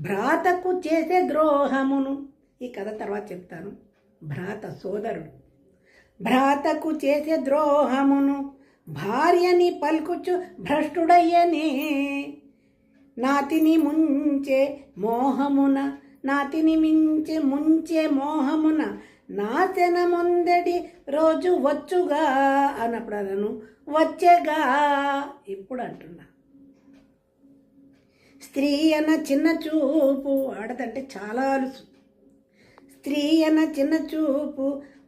భ్రాతకు చేసే ద్రోహమును, ఈ కథ తర్వాత చెప్తాను. భ్రాత సోదరుడు భ్రాతకు చేసే ద్రోహమును భార్యని పలుకుచు భ్రష్టుడయ్యనే. నాతిని ముంచే మోహమున, నాతిని ముంచే మోహమున నాశనముందడి రోజు వచ్చుగా అన్నప్పుడు అదను వచ్చేగా. ఇప్పుడు అంటున్నా, స్త్రీ అన్న చిన్న చూపు, ఆడదంటే చాలా అలుసు. స్త్రీ అన్న చిన్న చూపు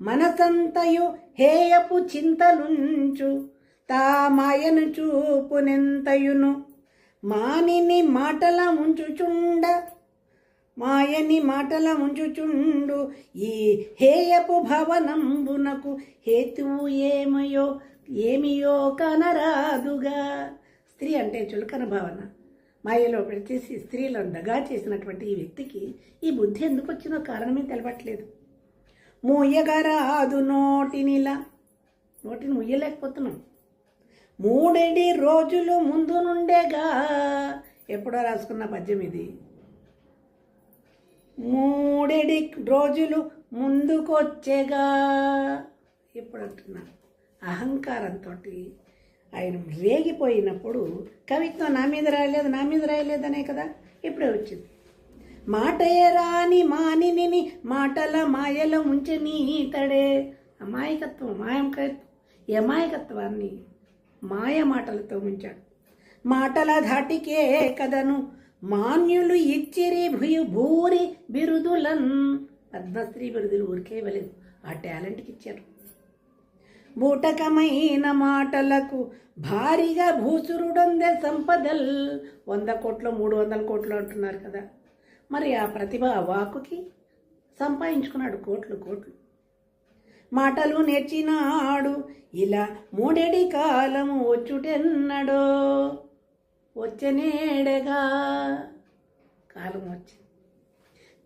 మనసంతయు హేయపు చింతలుంచు. తా మాయను చూపునెంతయును మానిని మాటల ఉంచుచుండ, మాయని మాటల ఉంచుచుండు. ఈ హేయపు భవనంబునకు హేతువు ఏమియో కనరాదుగా. స్త్రీ అంటే చులకన భావన, మాయలో పెట్టేసి స్త్రీలను దగా చేసినటువంటి ఈ వ్యక్తికి ఈ బుద్ధి ఎందుకు వచ్చినో కారణమే తెలపట్లేదు. మూయగరాదు నోటినిలా, నోటిని ముయ్యలేకపోతున్నాం. మూడేడి రోజులు ముందు నుండేగా, ఎప్పుడో రాసుకున్న పద్యం ఇది. మూడేడి రోజులు ముందుకొచ్చేగా. ఇప్పుడు అంటున్నా, అహంకారంతో ఆయన రేగిపోయినప్పుడు కవిత్వం నా మీద రాయలేదనే కదా ఇప్పుడే వచ్చింది. మాటయే రాని మానిని మాటల మాయల ఉంచని తడే. అమాయకత్వాన్ని మాయ మాటలతో ఉంచాడు. మాటల ధాటికే కదను మాన్యులు ఇచ్చిరి భూరి బిరుదులన్. పద్మశ్రీ బిరుదులు ఊరికే ఇవ్వలేదు, ఆ టాలెంట్కి ఇచ్చారు. బూటకమైన మాటలకు భారీగా భూసురుడొందే సంపదల్. 100 కోట్లు 300 కోట్లు అంటున్నారు కదా, మరి ఆ ప్రతిభ వాక్కుకి సంపాదించుకున్నాడు కోట్లు. మాటలు నేర్చినాడు ఇలా మూడేడి కాలము వచ్చుటెన్నడో. వచ్చనేడగా కాలం వచ్చి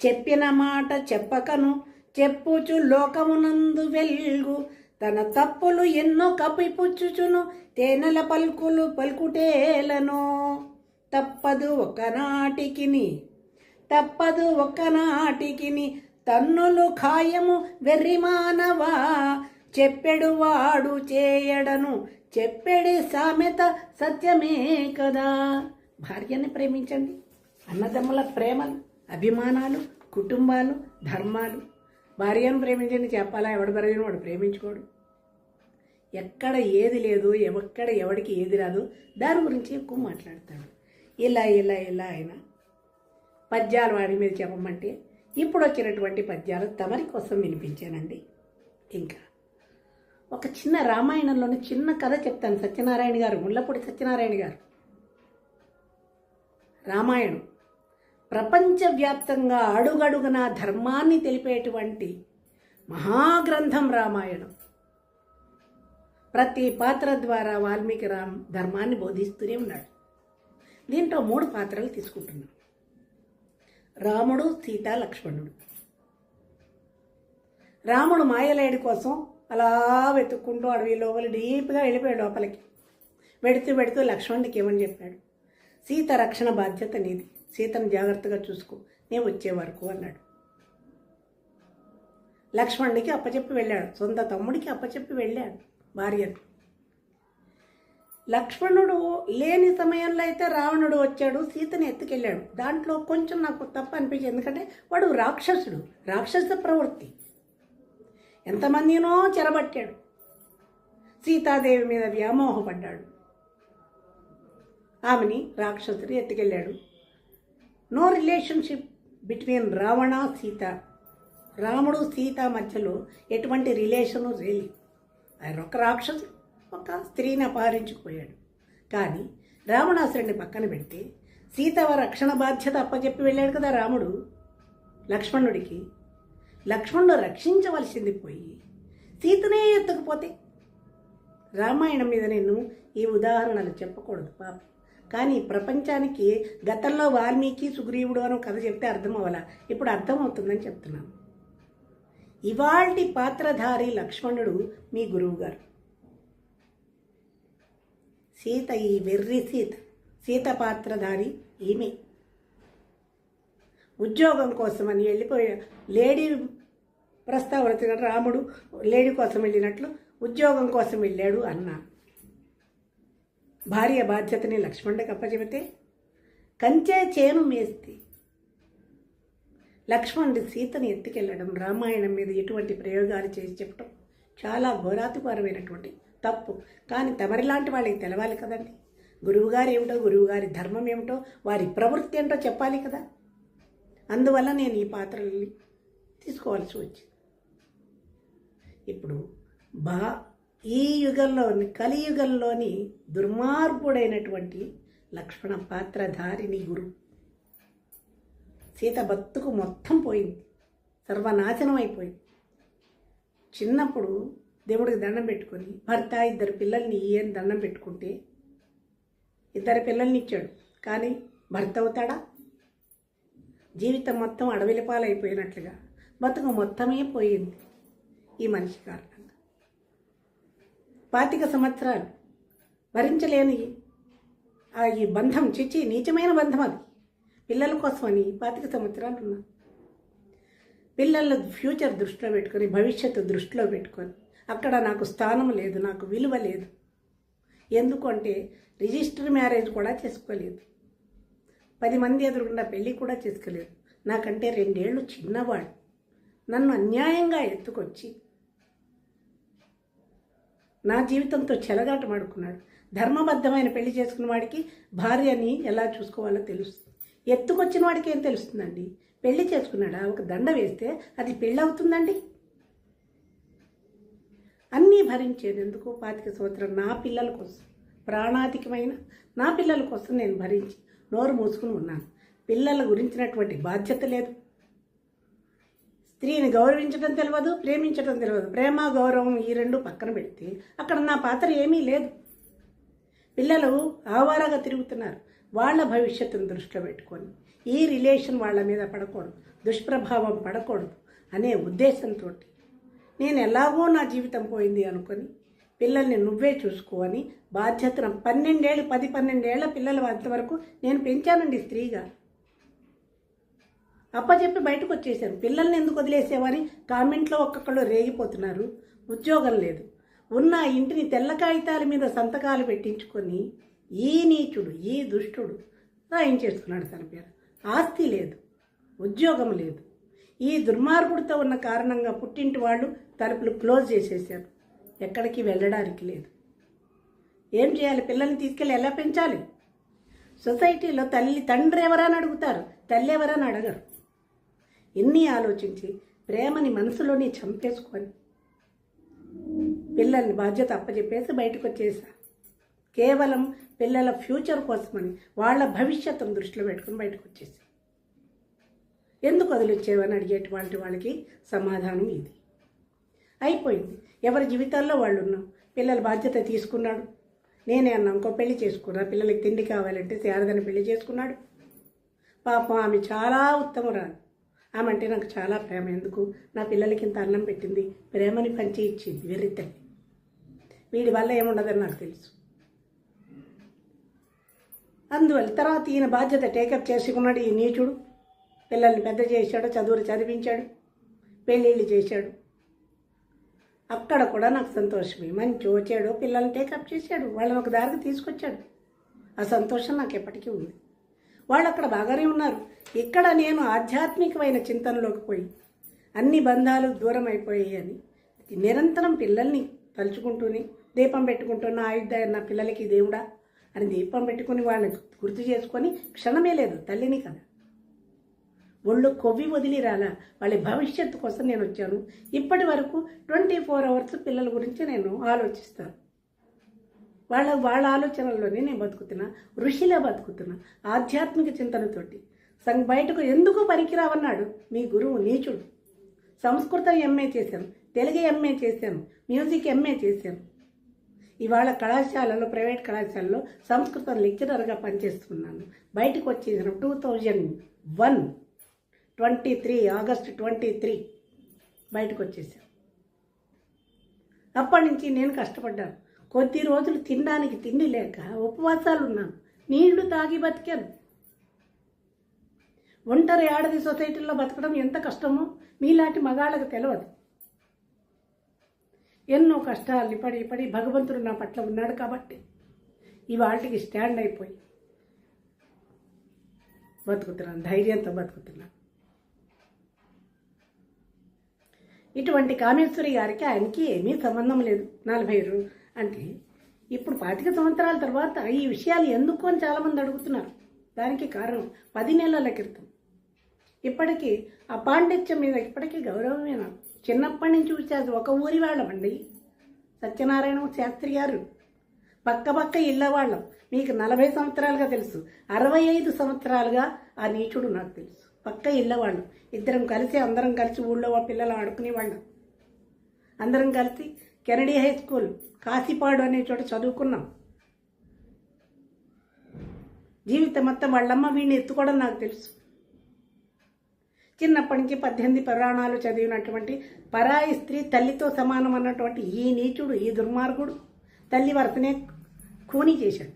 చెప్పిన మాట చెప్పకను చెప్పుచు లోకమునందు వెల్గు. తన తప్పులు ఎన్నో కప్పిపుచ్చుచును తేనెల పలుకులు పలుకుటేలను. తప్పదు ఒక్కనాటికిని తన్నులు ఖాయము వెర్రి మానవా. చెప్పెడు వాడు చేయడను చెప్పెడి సామెత సత్యమే కదా. భార్యని ప్రేమించండి, అన్నదమ్ముల ప్రేమలు, అభిమానాలు, కుటుంబాలు, ధర్మాలు. భార్యను ప్రేమించండి చెప్పాలా? ఎవడు భార్యను వాడు ప్రేమించుకోడు. ఎక్కడ ఏది లేదు, ఎవడికి ఏది రాదు, దాని గురించి ఎక్కువ మాట్లాడతాడు. ఇలా ఆయన పద్యాలు వాడి మీద చెప్పమంటే ఇప్పుడు వచ్చినటువంటి పద్యాలు తమరి కోసం వినిపించానండి. ఇంకా ఒక చిన్న రామాయణంలోని చిన్న కథ చెప్తాను. సత్యనారాయణ గారు, ముళ్ళపూడి సత్యనారాయణ గారు. రామాయణం ప్రపంచవ్యాప్తంగా అడుగడుగున ధర్మాన్ని తెలిపేటువంటి మహాగ్రంథం రామాయణం. ప్రతి పాత్ర ద్వారా వాల్మీకి ధర్మాన్ని బోధిస్తూనే ఉన్నాడు. దీంట్లో 3 పాత్రలు తీసుకుంటున్నాం. రాముడు, సీత, లక్ష్మణుడు. రాముడు మాయలేడి కోసం అలా వెతుక్కుంటూ అడవి లోపల డీప్గా వెళ్ళిపోయాడు. లోపలికి వెడుతూ లక్ష్మణుడికి ఏమని చెప్పాడు? సీత రక్షణ బాధ్యత నీది, సీతను జాగ్రత్తగా చూసుకో, నేను వచ్చే వరకు అన్నాడు. లక్ష్మణుడికి అప్పచెప్పి వెళ్ళాడు, సొంత తమ్ముడికి అప్పచెప్పి వెళ్ళాడు భార్యను. లక్ష్మణుడు లేని సమయంలో అయితే రావణుడు వచ్చాడు, సీతని ఎత్తుకెళ్ళాడు. దాంట్లో కొంచెం నాకు తప్పు అనిపించింది, ఎందుకంటే వాడు రాక్షసుడు, రాక్షస ప్రవృత్తి. ఎంతమందినో చెరబట్టాడు, సీతాదేవి మీద వ్యామోహపడ్డాడు, ఆమెని రాక్షసుడు ఎత్తుకెళ్ళాడు. No relationship between Ravana Sita. రాముడు సీత మధ్యలో ఎటువంటి రిలేషను లేదు. ఆయన ఒక రాక్షసుడు, ఒక స్త్రీని అపహరించుకుపోయాడు. కానీ రావణాసురుడిని పక్కన పెడితే సీత రక్షణ బాధ్యత అప్పచెప్పి వెళ్ళాడు కదా రాముడు లక్ష్మణుడికి. లక్ష్మణుడు రక్షించవలసింది పోయి సీతనే ఎత్తుకుపోతే. రామాయణం మీద నేను ఈ ఉదాహరణలు చెప్పకూడదు పాప, కానీ ప్రపంచానికి గతంలో వాల్మీకి సుగ్రీవుడు అని కథ చెప్తే అర్థం అవ్వాలా, ఇప్పుడు అర్థమవుతుందని చెప్తున్నాను. ఇవాల్టి పాత్రధారి లక్ష్మణుడు మీ గురువు గారు. సీత, ఈ వెర్రి సీత పాత్రధారి ఈమె. ఉద్యోగం కోసమని వెళ్ళిపోయా లేడీ ప్రస్తావన వచ్చినట్టు రాముడు లేడీ కోసం వెళ్ళినట్లు ఉద్యోగం కోసం వెళ్ళాడు అన్నా. భార్య బాధ్యతని లక్ష్మణుడికి అప్పచెబితే కంచే చేను మేస్తి లక్ష్మణుడి సీతని ఎత్తుకెళ్ళడం, రామాయణం మీద ఎటువంటి ప్రయోగాలు చేసి చెప్పడం చాలా ఘోరాతిపరమైనటువంటి తప్పు. కానీ తమరిలాంటి వాళ్ళకి తెలవాలి కదండి. గురువుగారు ఏమిటో, గురువుగారి ధర్మం ఏమిటో, వారి ప్రవృత్తి ఏంటో చెప్పాలి కదా. అందువల్ల నేను ఈ పాత్రల్ని తీసుకోవాల్సి వచ్చింది. ఇప్పుడు ఈ యుగంలోని కలియుగంలోని దుర్మార్గుడైనటువంటి లక్ష్మణ పాత్రధారిని గురువు. సీత బతుకు మొత్తం పోయింది, సర్వనాశనం అయిపోయింది. చిన్నప్పుడు దేవుడికి దండం పెట్టుకొని భర్త 2 పిల్లల్ని ఇయ్యని దండం పెట్టుకుంటే 2 పిల్లల్ని ఇచ్చాడు, కానీ భర్త అవుతాడా? జీవితం మొత్తం అడవిల పాలైపోయినట్లుగా బతుకు మొత్తమే పోయింది ఈ మనిషి కారణంగా. 25 సంవత్సరాలు భరించలేని ఈ బంధం చిచ్చి నీచమైన బంధం అది. పిల్లల కోసమని 25 సంవత్సరాలు ఉన్నా. పిల్లల ఫ్యూచర్ దృష్టిలో పెట్టుకొని, భవిష్యత్తు దృష్టిలో పెట్టుకొని అక్కడ నాకు స్థానం లేదు, నాకు విలువ లేదు. ఎందుకంటే రిజిస్టర్ మ్యారేజ్ కూడా చేసుకోలేదు, 10 మంది ఎదురుకుండా పెళ్ళి కూడా చేసుకోలేదు. నాకంటే 2 ఏళ్ళు చిన్నవాడు నన్ను అన్యాయంగా ఎత్తుకొచ్చి నా జీవితంతో చెలగాటమాడుకున్నాడు. ధర్మబద్ధమైన పెళ్లి చేసుకున్న వాడికి భార్యని ఎలా చూసుకోవాలో తెలుస్తుంది. ఎత్తుకొచ్చిన వాడికి ఏం తెలుస్తుందండి? పెళ్లి చేసుకున్నాడా, ఒక దండ వేస్తే అది పెళ్ళి అవుతుందండి? అన్నీ భరించేందుకు 25 సంవత్సరాలు నా పిల్లల కోసం, ప్రాణాధికమైన నా పిల్లల కోసం నేను భరించి నోరు మూసుకుని ఉన్నాను. పిల్లల గురించినటువంటి బాధ్యత లేదు. స్త్రీని గౌరవించడం తెలియదు, ప్రేమించడం తెలియదు. ప్రేమ గౌరవం ఈ 2 పక్కన పెడితే అక్కడ నా పాత్ర ఏమీ లేదు. పిల్లలు ఆవారాగా తిరుగుతున్నారు. వాళ్ళ భవిష్యత్తును దృష్టిలో పెట్టుకొని ఈ రిలేషన్ వాళ్ళ మీద పడకూడదు, దుష్ప్రభావం పడకూడదు అనే ఉద్దేశంతో నేను ఎలాగో నా జీవితం పోయింది అనుకొని పిల్లల్ని నువ్వే చూసుకోని బాధ్యతను 10-12 ఏళ్ల పిల్లలు అంతవరకు నేను పెంచానండి స్త్రీగా. అప్పచెప్పి బయటకు వచ్చేసాను. పిల్లల్ని ఎందుకు వదిలేసేవని కామెంట్లో ఒక్కొక్కళ్ళు రేగిపోతున్నారు. ఉద్యోగం లేదు, ఉన్న ఇంటిని తెల్ల కాగితాల మీద సంతకాలు పెట్టించుకొని ఈ నీచుడు, ఈ దుష్టుడు రాయించేసుకున్నాడు తన పేరు. ఆస్తి లేదు, ఉద్యోగం లేదు. ఈ దుర్మార్గుడితో ఉన్న కారణంగా పుట్టింటి వాళ్ళు తలుపులు క్లోజ్ చేసేసారు. ఎక్కడికి వెళ్ళడానికి లేదు. ఏం చేయాలి? పిల్లల్ని తీసుకెళ్ళి ఎలా పెంచాలి? సొసైటీలో తండ్రి ఎవరని అడుగుతారు, తల్లి ఎవరని అడగరు. ఎన్ని ఆలోచించి ప్రేమని మనసులోనే చంపేసుకొని పిల్లల్ని బాధ్యత అప్పచెప్పేసి బయటకు వచ్చేసా. కేవలం పిల్లల ఫ్యూచర్ కోసమని, వాళ్ళ భవిష్యత్తును దృష్టిలో పెట్టుకుని బయటకు వచ్చేసి ఎందుకు వదిలిచ్చేవని అడిగేటువంటి వాళ్ళకి సమాధానం ఇది. అయిపోయింది. ఎవరి జీవితాల్లో వాళ్ళు ఉన్నాం. పిల్లల బాధ్యత తీసుకున్నాడు. నేనే అన్నా ఇంకో పెళ్లి చేసుకున్నా. పిల్లలకి తిండి కావాలంటే శారదని పెళ్లి చేసుకున్నాడు. పాపం ఆమె చాలా ఉత్తమురాలు. ఆమె అంటే నాకు చాలా ప్రేమ. ఎందుకు? నా పిల్లలకి ఇంత అన్నం పెట్టింది, ప్రేమని పంచి ఇచ్చింది. వెర్రి తల్లి. వీడి వల్ల ఏముండదని నాకు తెలుసు. అందువల్ల తర్వాత ఈయన బాధ్యత టేకప్ చేసుకున్నాడు. ఈ నీచుడు పిల్లల్ని పెద్ద చేశాడు, చదువులు చదివించాడు, పెళ్ళిళ్ళు చేశాడు. అక్కడ కూడా నాకు సంతోషమే. మంచి వచ్చాడు, పిల్లల్ని టేకప్ చేశాడు, వాళ్ళని ఒక దారికి తీసుకొచ్చాడు. ఆ సంతోషం నాకు ఎప్పటికీ ఉంది. వాళ్ళు అక్కడ బాగానే ఉన్నారు. ఇక్కడ నేను ఆధ్యాత్మికమైన చింతనలోకి పోయి అన్ని బంధాలు దూరం అయిపోయాయి అని నిరంతరం పిల్లల్ని తలుచుకుంటూనే దీపం పెట్టుకుంటున్న ఆయుధ నా పిల్లలకి దేవుడా అని దీపం పెట్టుకుని వాళ్ళని గుర్తు చేసుకొని క్షణమే లేదు తల్లిని కదా. ఒళ్ళు కొవ్వి వదిలి రాలా. వాళ్ళ భవిష్యత్తు కోసం నేను వచ్చాను. ఇప్పటి వరకు 24 అవర్స్ పిల్లల గురించి నేను ఆలోచిస్తాను. వాళ్ళ ఆలోచనల్లోనే నేను బతుకుతున్నా, ఋషిలా బతుకుతున్నా, ఆధ్యాత్మిక చింతనతోటి. బయటకు ఎందుకు పనికిరావన్నాడు మీ గురువు నీచుడు. సంస్కృతం ఎంఏ చేశాను, తెలుగు ఎంఏ చేశాను, మ్యూజిక్ ఎంఏ చేశాను. ఇవాళ కళాశాలలో, ప్రైవేట్ కళాశాలలో సంస్కృతం లెక్చరర్గా పనిచేస్తున్నాను. బయటకు వచ్చేసాను 2001 23 ఆగస్టు 23 బయటకు వచ్చేసాను. అప్పటి నుంచి నేను కష్టపడ్డాను. కొద్ది రోజులు తినడానికి తిండి లేక ఉపవాసాలు ఉన్నాను. నీళ్లు తాగి బతికాను. ఒంటరి ఆడది సొసైటీలో బతకడం ఎంత కష్టమో మీలాంటి మగాళ్ళకు తెలియదు. ఎన్నో కష్టాలని పడి పడి భగవంతుడు నా పట్ల ఉన్నాడు కాబట్టి ఇవాళకి స్టాండ్ అయిపోయి బతుకుతున్నాను, ధైర్యంతో బతుకుతున్నాను. ఇటువంటి కామేశ్వరి గారికి ఆయనకి ఏమీ సంబంధం లేదు. 40 అంటే ఇప్పుడు 25 సంవత్సరాల తర్వాత ఈ విషయాలు ఎందుకు అని చాలామంది అడుగుతున్నారు. దానికి కారణం 10 నెలల క్రితం ఇప్పటికీ ఆ పాండిత్యం మీద ఇప్పటికీ గౌరవమే. నాకు చిన్నప్పటి నుంచి చూసేది ఒక ఊరి వాళ్ళమండి. సత్యనారాయణ శాస్త్రి గారు పక్క ఇళ్ళ వాళ్ళం. మీకు 40 సంవత్సరాలుగా తెలుసు, 65 సంవత్సరాలుగా ఆ నీచుడు నాకు తెలుసు. పక్క ఇళ్ళ వాళ్ళం. అందరం కలిసి ఊళ్ళో పిల్లలు ఆడుకునేవాళ్ళం. అందరం కలిసి కెనడీ హై స్కూల్ కాశీపాడు అనే చోట చదువుకున్నాం. జీవితం మొత్తం వాళ్ళమ్మ వీడిని ఎత్తుకోవడం నాకు తెలుసు. చిన్నప్పటి నుంచి 18 పురాణాలు చదివినటువంటి పరాయి స్త్రీ తల్లితో సమానం అన్నటువంటి ఈ నీచుడు, ఈ దుర్మార్గుడు తల్లి వరసనే ఖూనీ చేశాడు.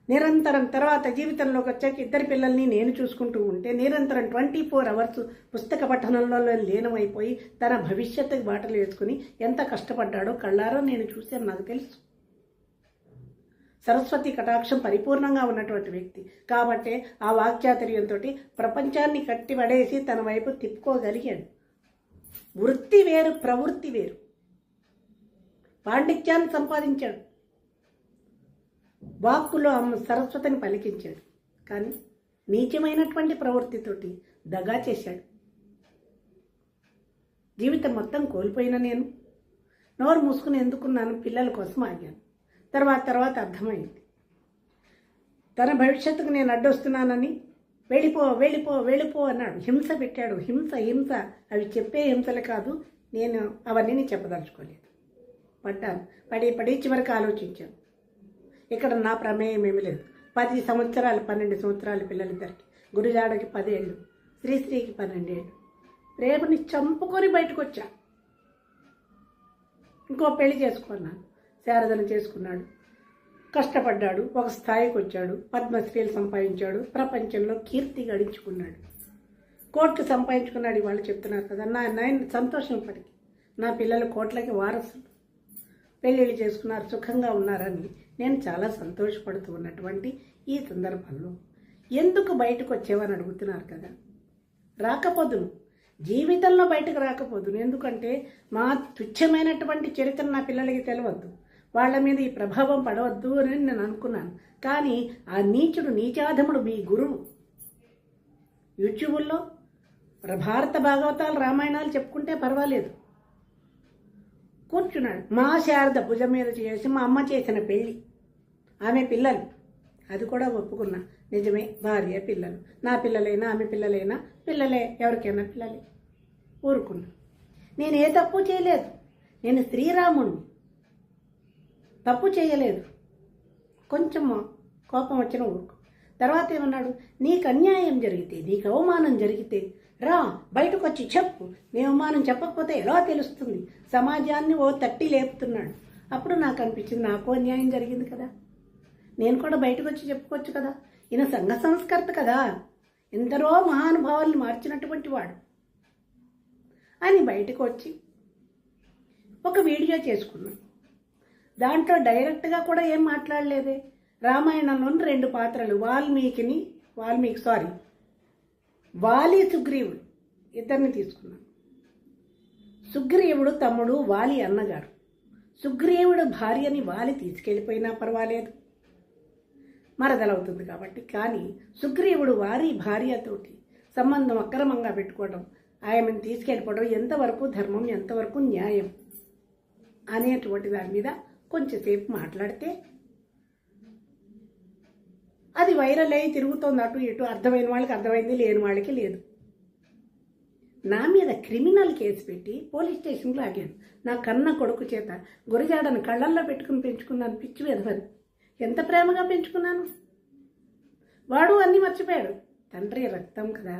నిరంతరం తర్వాత జీవితంలోకి వచ్చాక 2 పిల్లల్ని నేను చూసుకుంటూ ఉంటే నిరంతరం 24 అవర్స్ పుస్తక పఠనంలో లీనమైపోయి తన భవిష్యత్తుకి బాటలు వేసుకుని ఎంత కష్టపడ్డాడో కళ్ళారో నేను చూశాను, నాకు తెలుసు. సరస్వతి కటాక్షం పరిపూర్ణంగా ఉన్నటువంటి వ్యక్తి కాబట్టే ఆ వాక్చాతుర్యంతో ప్రపంచాన్ని కట్టిపడేసి తన వైపు తిప్పుకోగలిగాడు. వృత్తి వేరు, ప్రవృత్తి వేరు. పాండిత్యాన్ని సంపాదించాడు, వాక్కులో సరస్వతిని పలికించాడు. కానీ నీచమైనటువంటి ప్రవృత్తితోటి దగా చేశాడు. జీవితం మొత్తం కోల్పోయిన నేను నోరు మూసుకుని ఎందుకున్నాను, పిల్లల కోసం ఆగాను. తర్వాత అర్థమైంది. తన భవిష్యత్తుకు నేను అడ్డొస్తున్నానని వెళ్ళిపో అన్నాడు. హింస పెట్టాడు. హింస అవి చెప్పే హింసలు కాదు. నేను అవన్నీ చెప్పదలుచుకోలేదు. పడి చివరికి ఆలోచించాను. ఇక్కడ నా ప్రమేయం ఏమీ లేదు. 10 సంవత్సరాలు 12 సంవత్సరాలు పిల్లలిద్దరికి, గురుజాడకి 10 ఏళ్ళు, శ్రీకి 12 ఏళ్ళు. రేపుని చంపుకొని బయటకు వచ్చా. ఇంకో పెళ్లి చేసుకున్నాను. శారదను చేసుకున్నాడు. కష్టపడ్డాడు, ఒక స్థాయికి వచ్చాడు, పద్మశ్రీలు సంపాదించాడు, ప్రపంచంలో కీర్తి గడించుకున్నాడు, కోట్లు సంపాదించుకున్నాడు. ఇవాళ చెప్తున్నారు కదా, నేను సంతోషం పడికి నా పిల్లలు కోట్లకి వారసులు, పెళ్ళిళ్ళు చేసుకున్నారు, సుఖంగా ఉన్నారని నేను చాలా సంతోషపడుతూ ఉన్నటువంటి ఈ సందర్భంలో ఎందుకు బయటకు వచ్చేవని అడుగుతున్నారు కదా. రాకపోదును, జీవితంలో బయటకు రాకపోదును. ఎందుకంటే మా తుచ్చమైనటువంటి చరిత్ర నా పిల్లలకి తెలియవద్దు, వాళ్ళ మీద ఈ ప్రభావం పడవద్దు అని నేను అనుకున్నాను. కానీ ఆ నీచుడు, నీచాధముడు మీ గురువు యూట్యూబుల్లో భారత భాగవతాలు, రామాయణాలు చెప్పుకుంటే పర్వాలేదు, కూర్చున్నాడు. మా శారద భుజం మీద చేసి మా అమ్మ చేసిన పెళ్ళి, ఆమె పిల్లలు, అది కూడా ఒప్పుకున్నా. నిజమే, భార్య పిల్లలు, నా పిల్లలైనా ఆమె పిల్లలైనా పిల్లలే, ఎవరికైనా పిల్లలే. ఊరుకున్నా. నేను ఏ తప్పు చేయలేదు. నేను శ్రీరాముణ్ణి, తప్పు చేయలేదు. కొంచెం కోపం వచ్చిన ఊరుకు. తర్వాత ఏమన్నాడు, నీకు అన్యాయం జరిగితే, నీకు అవమానం జరిగితే రా బయటకు వచ్చి చెప్పు. నీ అవమానం చెప్పకపోతే ఎలా తెలుస్తుంది? సమాజాన్ని ఓ తట్టి లేపుతున్నాడు. అప్పుడు నాకు అనిపించింది, నాకు అన్యాయం జరిగింది కదా, నేను కూడా బయటకు వచ్చి చెప్పుకోవచ్చు కదా. ఈయన సంఘ సంస్కర్త కదా, ఎందరో మహానుభావాల్ని మార్చినటువంటి వాడు అని బయటకు వచ్చి ఒక వీడియో చేసుకున్నాను. దాంట్లో డైరెక్ట్గా కూడా ఏం మాట్లాడలేదే. రామాయణంలోని 2 పాత్రలు, వాలి సుగ్రీవుడు ఇద్దరిని తీసుకున్నాను. సుగ్రీవుడు తమ్ముడు, వాలి అన్నగారు. సుగ్రీవుడు భార్యని వాలి తీసుకెళ్ళిపోయినా పర్వాలేదు, మరదలవుతుంది కాబట్టి. కానీ సుగ్రీవుడు వారి భార్యతోటి సంబంధం అక్రమంగా పెట్టుకోవడం, ఆయనని తీసుకెళ్ళిపోవడం ఎంతవరకు ధర్మం, ఎంతవరకు న్యాయం అనేటువంటి దాని మీద కొంచెంసేపు మాట్లాడితే అది వైరల్ అయ్యి తిరుగుతోంది అటు ఇటు. అర్థమైన వాళ్ళకి అర్థమైంది, లేని వాళ్ళకి లేదు. నా మీద క్రిమినల్ కేసు పెట్టి పోలీస్ స్టేషన్లో ఆగాను. నా కన్న కొడుకు చేత గురిజాడను కళ్ళల్లో పెట్టుకుని పెంచుకున్నాను. పిచ్చి వెధవని ఎంత ప్రేమగా పెంచుకున్నాను. వాడు అన్నీ మర్చిపోయాడు. తండ్రి రక్తం కదా.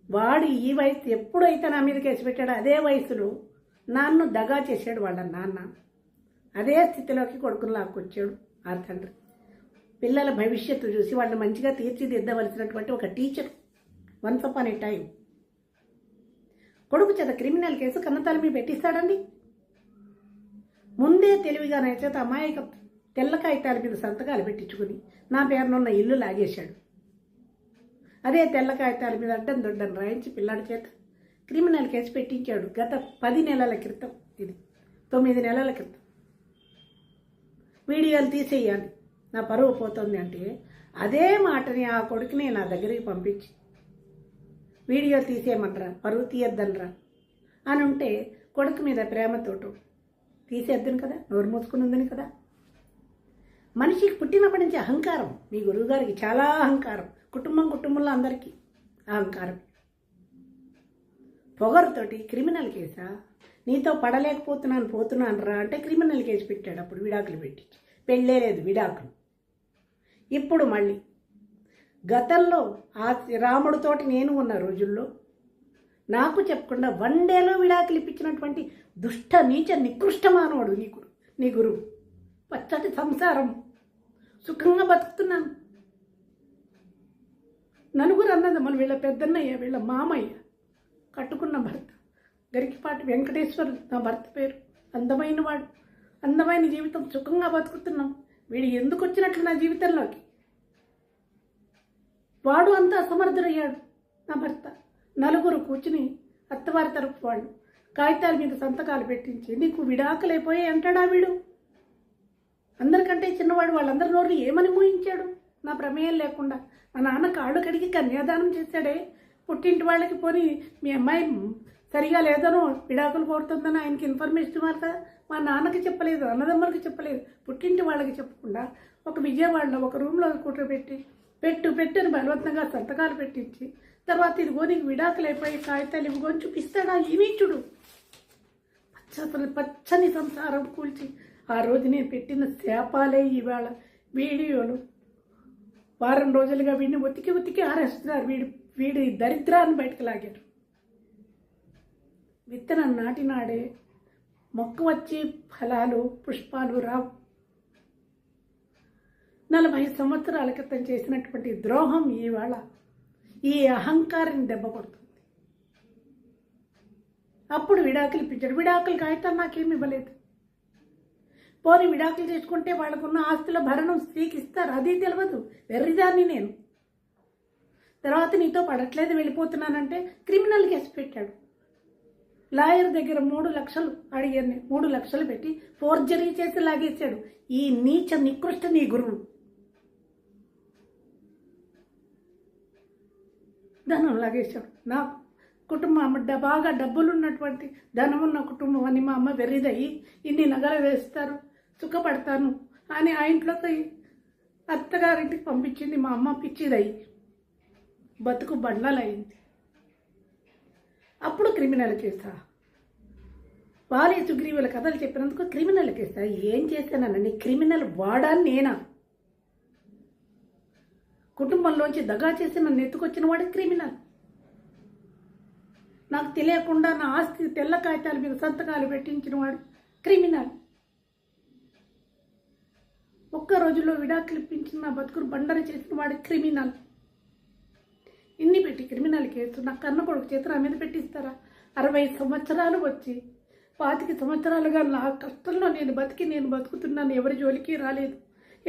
వాడు ఈ వయసు ఎప్పుడైతే నా మీద కేసు పెట్టాడో అదే వయసులో నాన్ను దగా చేశాడు వాళ్ళ నాన్న. అదే స్థితిలోకి కొడుకుని లాక్కొచ్చాడు ఆ తండ్రి. పిల్లల భవిష్యత్తు చూసి వాళ్ళని మంచిగా తీర్చిదిద్దవలసినటువంటి ఒక టీచర్. వన్స్ అపాన్ ఏ టైం కొడుకు చేత క్రిమినల్ కేసు కన్నతల మీద పెట్టిస్తాడండి. ముందే తెలివిగా నా చేత అమాయక తెల్ల కాగితాల మీద సంతకాలు పెట్టించుకుని నా పేరునున్న ఇల్లు లాగేశాడు. అదే తెల్ల కాగితాల మీద అడ్డం దొడ్డం రాయించి పిల్లాడి చేత క్రిమినల్ కేసు పెట్టించాడు. గత 10 నెలల క్రితం, ఇది 9 నెలల క్రితం. వీడియోలు తీసేయాలి, నా పరువు పోతుంది అంటే అదే మాటని ఆ కొడుకుని నా దగ్గరికి పంపించి వీడియో తీసేయమనరా, పరువు తీయొద్దనరా అని ఉంటే కొడుకు మీద ప్రేమతోటి తీసేద్దును కదా, నోరు మూసుకుని ఉందని కదా. మనిషికి పుట్టినప్పటి నుంచి అహంకారం. మీ గురువుగారికి చాలా అహంకారం, కుటుంబంలో అందరికీ అహంకారం. పొగరుతోటి క్రిమినల్ కేసా, నీతో పోతున్నాను రా అంటే క్రిమినల్ కేసు పెట్టాడు. అప్పుడు విడాకులు పెట్టించి పెళ్ళే లేదు, విడాకులు. ఇప్పుడు మళ్ళీ గతంలో ఆ రాముడితోటి నేను ఉన్న రోజుల్లో నాకు చెప్పకుండా 1 డేలో విడాకులు ఇప్పించినటువంటి దుష్ట నీచ నికృష్ట మానవుడు నీ గురువు. పచ్చటి సంసారం, సుఖంగా బతుకుతున్నాను. నలుగురు అన్నదమ్ములు, వీళ్ళ పెద్దన్నయ్య, వీళ్ళ మామయ్య, కట్టుకున్న భర్త గరికిపాటి వెంకటేశ్వరులు నా భర్త పేరు. అందమైన వాడు, అందమైన జీవితం, సుఖంగా బతుకుతున్నాం. వీడు ఎందుకు వచ్చినట్లు నా జీవితంలోకి? వాడు అంతా అసమర్థుడయ్యాడు నా భర్త. నలుగురు కూర్చుని అత్తవారి తరపు వాళ్ళు కాగితాల మీద సంతకాలు పెట్టించి నీకు విడాకులైపోయాయి అంటాడా వీడు? అందరికంటే చిన్నవాడు. వాళ్ళందరి నోరు ఏమని మూయించాడు? నా ప్రమేయం లేకుండా మా నాన్న కాళ్ళు కడిగి కన్యాదానం చేశాడే. పుట్టింటి వాళ్ళకి పోని మీ అమ్మాయి సరిగా లేదనో విడాకులు కోరుతుందని ఆయనకి ఇన్ఫర్మేషన్ ఇవ్వాలి కదా. మా నాన్నకి చెప్పలేదు, అన్నదమ్మలకి చెప్పలేదు, పుట్టింటి వాళ్ళకి చెప్పకుండా ఒక విజయవాడలో ఒక రూమ్లో కూర్చోబెట్టి పెట్టని బలవంతంగా సంతకాలు పెట్టించి తర్వాత ఇదిగో నీకు విడాకులు అయిపోయి కాగితాలు ఇవ్వని చూపిస్తాడా ఈ నీచుడు? పచ్చని సంసారం కూల్చి ఆ రోజు నేను పెట్టిన శాపాలే ఇవాళ వీడియోలు. వారం రోజులుగా వీడిని ఉతికి ఆరేస్తున్నారు. వీడి దరిద్రాన్ని బయటకు లాగారు. విత్తనం నాటినాడే మొక్క వచ్చి ఫలాలు పుష్పాలు రావు. 40 సంవత్సరాల క్రితం చేసినటువంటి ద్రోహం ఇవాళ ఈ అహంకారాన్ని దెబ్బ కొడుతుంది. అప్పుడు విడాకులు ఇప్పించాడు. విడాకులు కాగితాలు నాకేమి ఇవ్వలేదు. పోనీ విడాకులు చేసుకుంటే వాళ్ళకున్న ఆస్తుల భరణం స్త్రీకి ఇస్తారు, అది తెలియదు. వెర్రిదాన్ని నేను. తర్వాత నీతో పడట్లేదు వెళ్ళిపోతున్నానంటే క్రిమినల్ కేసు పెట్టాడు. లాయర్ దగ్గర 3 లక్షలు అడిగాను. 3 లక్షలు పెట్టి ఫోర్జరీ చేసి లాగేశాడు ఈ నీచ నికృష్ట నీ గురువు. ధనం లాగేశాడు. నా కుటుంబం బాగా డబ్బులున్నటువంటి ధనం ఉన్న కుటుంబం అని మా అమ్మ వెర్రిదయ్యి ఇన్ని నగలు వేస్తారు, సుఖపడతాను అని ఆ ఇంట్లోకి అత్తగారింటికి పంపించింది. మా అమ్మ పిచ్చిదయ్యి బతుకు బండ్లలైంది. అప్పుడు క్రిమినల్ కేసా? వాలి సుగ్రీవుల కథలు చెప్పినందుకు క్రిమినల్ కేసా? ఏం చేశానని క్రిమినల్ వాడాన్ని నేనా? కుటుంబంలోంచి దగా చేసి నన్ను ఎత్తుకొచ్చిన వాడు క్రిమినల్. నాకు తెలియకుండా నా ఆస్తి తెల్ల కాగితాల మీద సంతకాలు పెట్టించిన వాడు క్రిమినల్. ఒక్క రోజులో విడాకులు ఇప్పించిన నా బతుకును బండర చేసిన వాడు క్రిమినల్. ఇన్ని పెట్టి క్రిమినల్ కేసు నా కన్న కొడుకు చేత నా మీద పెట్టిస్తారా? 60 సంవత్సరాలు వచ్చి 25 సంవత్సరాలుగా నా కష్టంలో నేను బతుకుతున్నాను. ఎవరి జోలికి రాలేదు,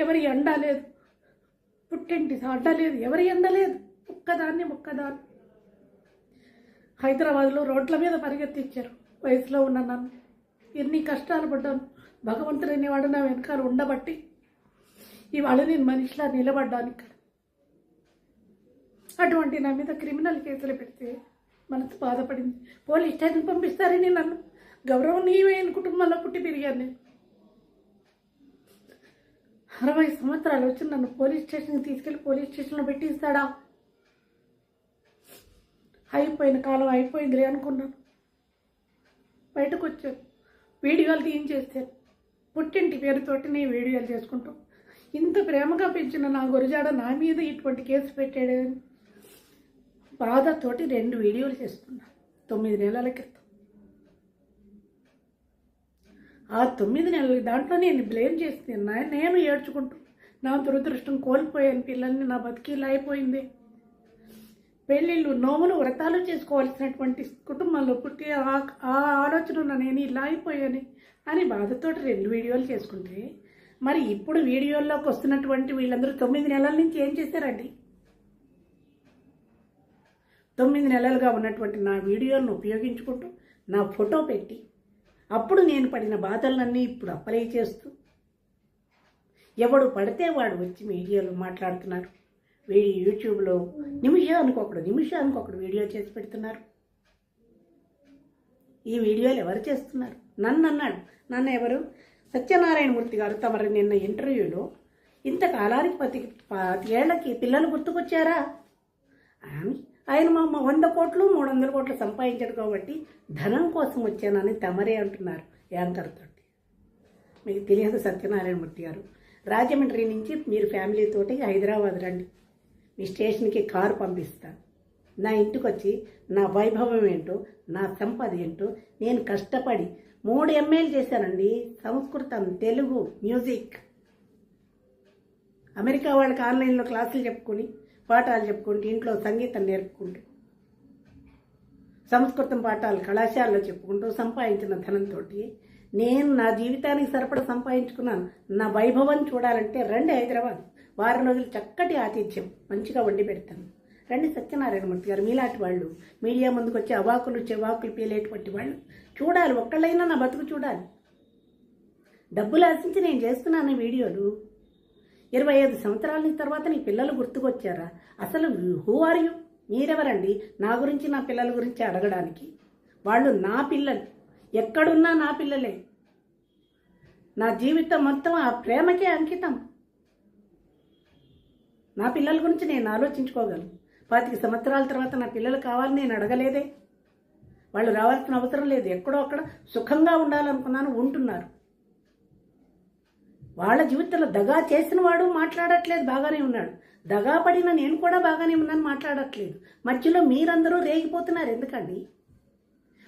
ఎవరి ఎండ లేదు, పుట్టింటి అడ్డ లేదు, ఎవరి ఎండ లేదు. ఒక్కదాన్ని హైదరాబాద్లో రోడ్ల మీద పరిగెత్తించారు. వయసులో ఉన్న నన్ను ఎన్ని కష్టాలు పడ్డాను. భగవంతుడు అనేవాడు నా వెనకాల ఉండబట్టి ఇవాళ నేను మనిషిలా నిలబడ్డాను ఇక్కడ. అటువంటి నా మీద క్రిమినల్ కేసులు పెడితే మనసు బాధపడింది. పోలీస్ స్టేషన్ పంపిస్తారని నన్ను గౌరవనీయమైన కుటుంబంలో పుట్టి పెరిగాను నేను. 60 సంవత్సరాలు వచ్చి నన్ను పోలీస్ స్టేషన్కి తీసుకెళ్ళి పోలీస్ స్టేషన్లో పెట్టిస్తాడా? అయిపోయిన కాలం అయిపోయిందిలే అనుకున్నాను. బయటకు వచ్చాను, వీడియోలు తీయించేస్తాను. పుట్టింటి పేరుతోటి నేను వీడియోలు చేసుకుంటూ ఇంత ప్రేమగా పెంచిన నా గురజాడ నా మీద ఇటువంటి కేసు పెట్టాడని బాధతోటి 2 వీడియోలు చేస్తున్నాను 9 నెలల క్రితం. ఆ 9 నెలలు దాంట్లో నేను బ్లేమ్ చేస్తున్నాను. నేను ఏడ్చుకుంటూ నా దురదృష్టం కోల్పోయాను పిల్లల్ని, నా బతికి ఇలా అయిపోయింది. పెళ్ళిళ్ళు, నోములు, వ్రతాలు చేసుకోవాల్సినటువంటి కుటుంబంలో పుట్టి ఆ ఆలోచన నేను ఇలా అయిపోయాను అని బాధతోటి 2 వీడియోలు చేసుకుంటే, మరి ఇప్పుడు వీడియోల్లోకి వస్తున్నటువంటి వీళ్ళందరూ 9 నెలల నుంచి ఏం చేశారండి? 9 నెలలుగా ఉన్నటువంటి నా వీడియోలను ఉపయోగించుకుంటూ నా ఫోటో పెట్టి అప్పుడు నేను పడిన బాధలన్నీ ఇప్పుడు అప్లై చేస్తూ ఎవడు పడితే వాడు వచ్చి మీడియాలో మాట్లాడుతున్నారు. యూట్యూబ్లో నిమిషానికి ఒకడు వీడియో చేసి పెడుతున్నారు. ఈ వీడియోలు ఎవరు చేస్తున్నారు? నన్ను అన్నాడు. నన్ను ఎవరు? సత్యనారాయణమూర్తి గారు తమరు నిన్న ఇంటర్వ్యూలో ఇంతకాలానికి 10 ఏళ్లకి పిల్లలు గుర్తుకొచ్చారా అని ఆయన 100 కోట్లు 300 కోట్లు సంపాదించాడు కాబట్టి ధనం కోసం వచ్చానని తమరే అంటున్నారు యాంకర్ తోటి. మీకు తెలియదు సత్యనారాయణమూర్తి గారు, రాజమండ్రి నుంచి మీరు ఫ్యామిలీతోటి హైదరాబాద్ రండి, మీ స్టేషన్కి కారు పంపిస్తాను. నా ఇంటికి వచ్చి నా వైభవం ఏంటో, నా సంపద ఏంటో, నేను కష్టపడి 3 MAలు చేశానండి. సంస్కృతం, తెలుగు, మ్యూజిక్. అమెరికా వాళ్ళకి ఆన్లైన్లో క్లాసులు చెప్పుకొని పాఠాలు చెప్పుకుంటూ ఇంట్లో సంగీతం నేర్పుకుంటూ సంస్కృతం పాఠాలు కళాశాలలో చెప్పుకుంటూ సంపాదించిన ధనంతో నేను నా జీవితానికి సరిపడ సంపాదించుకున్నాను. నా వైభవం చూడాలంటే రండి హైదరాబాద్, వారం రోజులు చక్కటి ఆతిథ్యం మంచిగా వండి పెడతాను. రండి సత్యనారాయణమూర్తి గారు, మీలాంటి వాళ్ళు మీడియా ముందుకు వచ్చి అవాకులు చెవాకులు పేలేటువంటి వాళ్ళు చూడాలి. ఒక్కళ్ళైనా నా బతుకు చూడాలి. డబ్బులు ఆశించి నేను చేస్తున్నాను వీడియోలు. 25 సంవత్సరాల తర్వాత నీ పిల్లలు గుర్తుకొచ్చారా? అసలు హూ ఆర్ యూ? మీరెవరండి నా గురించి, నా పిల్లల గురించి అడగడానికి? వాళ్ళు నా పిల్లలు, ఎక్కడున్నా నా పిల్లలే. నా జీవితం మొత్తం ఆ ప్రేమకే అంకితం. నా పిల్లల గురించి నేను ఆలోచించుకోగలను. 25 సంవత్సరాల తర్వాత నా పిల్లలు కావాలని నేను అడగలేదే. వాళ్ళు రావాల్సిన అవసరం లేదు. ఎక్కడో అక్కడ సుఖంగా ఉండాలనుకున్నాను, ఉంటున్నారు. వాళ్ళ జీవితంలో దగా చేసిన వాడు మాట్లాడట్లేదు, బాగానే ఉన్నాడు. దగా పడిన నేను కూడా బాగానే ఉన్నాను, మాట్లాడట్లేదు. మధ్యలో మీరందరూ రేగిపోతున్నారు ఎందుకండి?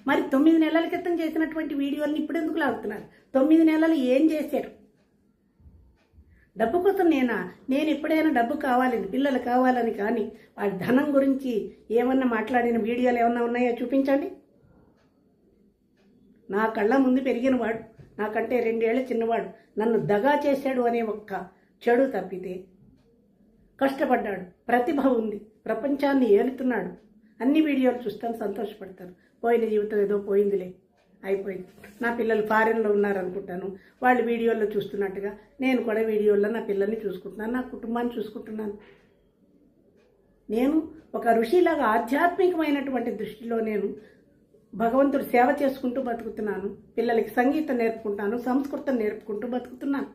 మరి 9 నెలల క్రితం చేసినటువంటి వీడియోలను ఇప్పుడు ఎందుకు లాగుతున్నారు? 9 నెలలు ఏం చేశారు? డబ్బు కోసం నేను ఎప్పుడైనా డబ్బు కావాలని, పిల్లలు కావాలని కానీ వాళ్ళ ధనం గురించి ఏమన్నా మాట్లాడిన వీడియోలు ఏమన్నా ఉన్నాయో చూపించండి. నా కళ్ళ ముందు పెరిగినవాడు, నాకంటే 2 ఏళ్ల చిన్నవాడు నన్ను దగా చేశాడు అనే ఒక్క చెడు తప్పితే కష్టపడ్డాడు, ప్రతిభ ఉంది, ప్రపంచాన్ని ఏలుతున్నాడు. అన్ని వీడియోలు చూస్తాను, సంతోషపడతాను. పోయిన జీవితం ఏదో పోయిందిలే, అయిపోయింది. నా పిల్లలు ఫారెన్లో ఉన్నారనుకుంటాను, వాళ్ళు వీడియోల్లో చూస్తున్నట్టుగా నేను కూడా వీడియోల్లో నా పిల్లల్ని చూసుకుంటున్నాను, నా కుటుంబాన్ని చూసుకుంటున్నాను. నేను ఒక ఋషిలాగా ఆధ్యాత్మికమైనటువంటి దృష్టిలో నేను భగవంతుడు సేవ చేసుకుంటూ బతుకుతున్నాను. పిల్లలకి సంగీతం నేర్పుకుంటాను, సంస్కృతం నేర్పుకుంటూ బతుకుతున్నాను.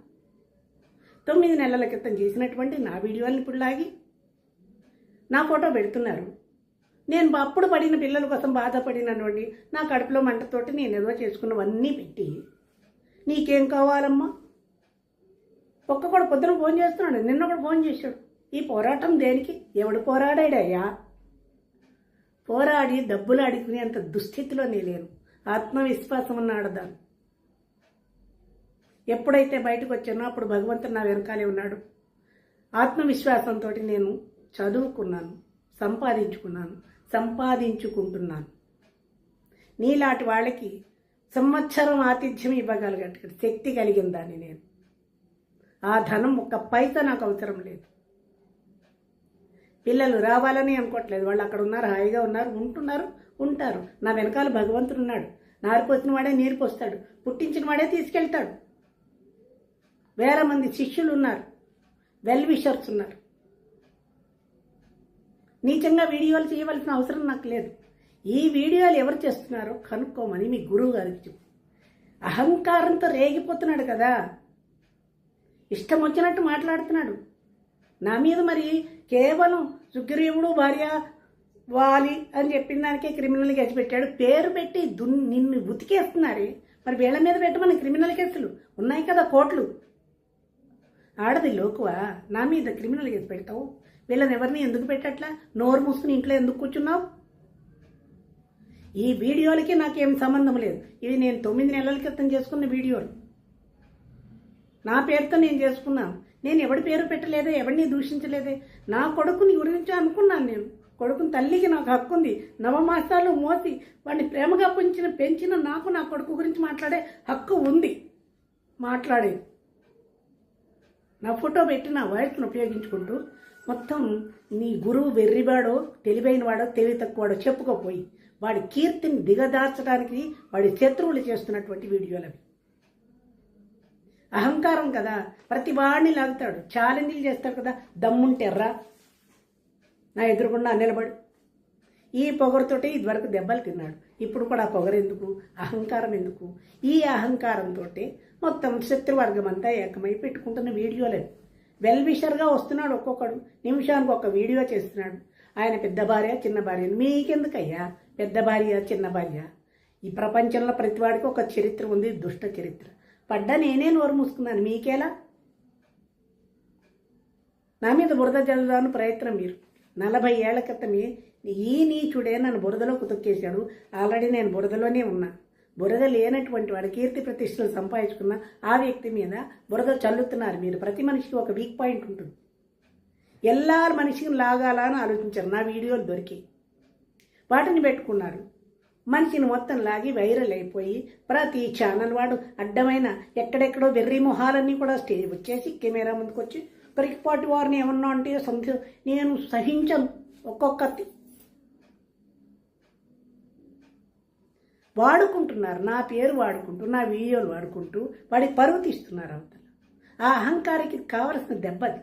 9 నెలల క్రితం చేసినటువంటి నా వీడియోని ఇప్పుడు లాగి నా ఫోటో పెడుతున్నారు. నేను అప్పుడు పడిన పిల్లల కోసం బాధపడినటువంటి నా కడుపులో మంటతోటి నేను ఏదో చేసుకున్నవన్నీ పెట్టి నీకేం కావాలమ్మా? కూడా పొద్దున ఫోన్ చేస్తున్నాడు, నిన్న కూడా ఫోన్ చేశాడు. ఈ పోరాటం దేనికి? ఎవడు పోరాడాడయ్యా? పోరాడి డబ్బులు అడుగునేంత దుస్థితిలో నేను ఆత్మవిశ్వాసం ఉన్న ఆడదాను. ఎప్పుడైతే బయటకు వచ్చానో అప్పుడు భగవంతుడు నా వెనకాలే ఉన్నాడు. ఆత్మవిశ్వాసంతో నేను చదువుకున్నాను, సంపాదించుకుంటున్నాను. నీలాంటి వాళ్ళకి సంవత్సరం ఆతిథ్యం ఇవ్వగలిగే శక్తి కలిగిందాన్ని నేను. ఆ ధనం ఒక్క పైసా నాకు అవసరం లేదు. పిల్లలు రావాలని అనుకోవట్లేదు, వాళ్ళు అక్కడ ఉన్నారు, హాయిగా ఉన్నారు, ఉంటారు. నా వెనకాల భగవంతుడు ఉన్నాడు. నారు పోసిన వాడే నీరు పోస్తాడు, పుట్టించిన వాడే తీసుకెళ్తాడు. వేల మంది శిష్యులు ఉన్నారు, వెల్ విషర్స్ ఉన్నారు. నీచంగా వీడియోలు చేయవలసిన అవసరం నాకు లేదు. ఈ వీడియోలు ఎవరు చేస్తున్నారో కనుక్కోమని మీ గురువు గారికి చెప్పు. అహంకారంతో రేగిపోతున్నాడు కదా, ఇష్టం వచ్చినట్టు మాట్లాడుతున్నాడు నా మీద. మరి కేవలం సుగ్రీవుడు భార్య వాలి అని చెప్పిన దానికే క్రిమినల్ కేసు పెట్టాడు. పేరు పెట్టి నిన్ను ఉతికేస్తున్నారే, మరి వీళ్ళ మీద పెట్టమని క్రిమినల్ కేసులు ఉన్నాయి కదా, కోట్లు. ఆడది లోకువా నా మీద క్రిమినల్ కేసు పెడతావు? వీళ్ళని ఎవరిని ఎందుకు పెట్టట్లా? నోరు మూసుకుని ఇంట్లో ఎందుకు కూర్చున్నావు? ఈ వీడియోలకి నాకేం సంబంధం లేదు. ఇవి నేను 9 నెలల క్రితం చేసుకున్న వీడియోలు. నా పేరుతో నేను చేసుకున్నాను. నేను ఎవడి పేరు పెట్టలేదే, ఎవరిని దూషించలేదే. నా కొడుకుని గురించి అనుకున్నాను నేను. కొడుకుని తల్లికి నాకు హక్కు ఉంది. నవమాసాలు మోసి వాడిని ప్రేమగా పెంచిన నాకు నా కొడుకు గురించి మాట్లాడే హక్కు ఉంది. మాట్లాడేది నా ఫోటో పెట్టి నా వాయిస్ను ఉపయోగించుకుంటూ మొత్తం నీ గురువు వెర్రివాడో తెలివైన వాడో తెలివి తక్కువవాడో చెప్పుకోపోయి వాడి కీర్తిని దిగదార్చడానికి వాడి శత్రువులు చేస్తున్నటువంటి వీడియోలు అవి. అహంకారం కదా, ప్రతి వాడిని లాగుతాడు, ఛాలెంజ్లు చేస్తాడు కదా. దమ్ముంటెర్రా నా ఎదురుగుండా నిలబడు. ఈ పొగరుతోటి ఇదివరకు దెబ్బలు తిన్నాడు. ఇప్పుడు కూడా ఆ పొగరు ఎందుకు, అహంకారం ఎందుకు? ఈ అహంకారంతో మొత్తం శత్రువర్గం అంతా ఏకమై పెట్టుకుంటున్న వీడియోలే. వెల్విషర్గా వస్తున్నాడు ఒక్కొక్కడు, నిమిషానికి ఒక వీడియో చేస్తున్నాడు. ఆయన పెద్ద భార్య చిన్న భార్య. మీకెందుకయ్యా పెద్ద భార్య చిన్న భార్య? ఈ ప్రపంచంలో ప్రతివాడికి ఒక చరిత్ర ఉంది, దుష్ట చరిత్ర. పడ్డా నేనే నోరు మూసుకున్నాను, మీకేలా? నా మీద బురద జల్లుదాను ప్రయత్నం మీరు. 40 ఏళ్ల క్రితమే ఈ నీచుడే నన్ను బురదలోకి తొక్కేశాడు. ఆల్రెడీ నేను బురదలోనే ఉన్నా. బురద లేనటువంటి వాడు కీర్తి ప్రతిష్టలు సంపాదించుకున్న ఆ వ్యక్తి మీద బురద చల్లుతున్నారు మీరు. ప్రతి మనిషికి ఒక వీక్ పాయింట్ ఉంటుంది. ఎల్లారు మనిషిని లాగాలా అని ఆలోచించారు. నా వీడియోలు దొరికి వాటిని పెట్టుకున్నారు. మనిషిని మొత్తం లాగి వైరల్ అయిపోయి ప్రతి ఛానల్ వాడు అడ్డమైన ఎక్కడెక్కడో వెర్రి మొహాలన్నీ కూడా స్టేజ్ వచ్చేసి కెమెరా ముందుకు వచ్చి పరిపాటి వారిని ఏమన్నా అంటే నేను సహించను. ఒక్కొక్కటి వాడుకుంటున్నారు, నా పేరు వాడుకుంటూ, నా వీడియోలు వాడుకుంటూ వాడికి పరువు తీస్తున్నారు అవతల. ఆ అహంకారికి కావలసిన దెబ్బది.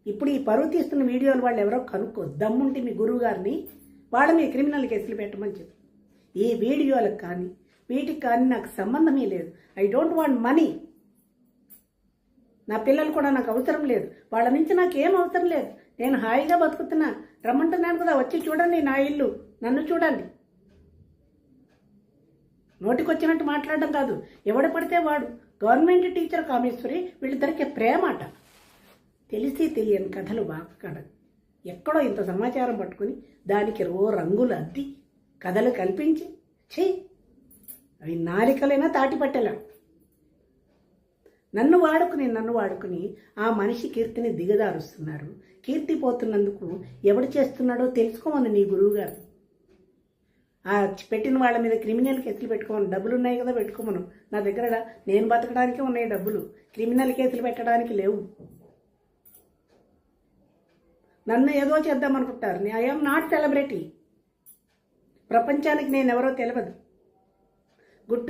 ఇప్పుడు ఈ పరువు తీస్తున్న వీడియోలు వాళ్ళు ఎవరో కనుక్కో. దమ్ముంటే మీ గురువు గారిని వాళ్ళ మీద క్రిమినల్ కేసులు పెట్టమని చెప్పి. ఈ వీడియోలకు కానీ వీటికి కానీ నాకు సంబంధమే లేదు. I don't want money. నా పిల్లలు కూడా నాకు అవసరం లేదు. వాళ్ళ నుంచి నాకేం అవసరం లేదు. నేను హాయిగా బతుకుతున్నా. రమ్మంటున్నాను కదా, వచ్చి చూడండి నా ఇల్లు, నన్ను చూడండి. నోటికొచ్చినట్టు మాట్లాడడం కాదు. ఎవడు పడితే వాడు. గవర్నమెంట్ టీచర్ కామేశ్వరి వీళ్ళిద్దరికీ ప్రేమాట. తెలిసి తెలియని కథలు బాగా ఎక్కడో ఇంత సమాచారం పట్టుకుని దానికి రంగులు అద్ది కథలు కల్పించి చెయ్యి. అవి నాలికలైనా తాటిపట్టెలా. నన్ను వాడుకుని ఆ మనిషి కీర్తిని దిగదారుస్తున్నారు. కీర్తి పోతున్నందుకు ఎవడు చేస్తున్నాడో తెలుసుకోమని నీ గురువు గారు. ఆ పెట్టిన వాళ్ళ మీద క్రిమినల్ కేసులు పెట్టుకోమను. డబ్బులు ఉన్నాయి కదా, పెట్టుకోమను. నా దగ్గర నేను బతకడానికే ఉన్నాయి డబ్బులు. క్రిమినల్ కేసులు పెట్టడానికి లేవు. నన్ను ఏదో చేద్దామనుకుంటారు. I am not celebrity. ప్రపంచానికి నేను ఎవరో తెలియదు. గుట్టు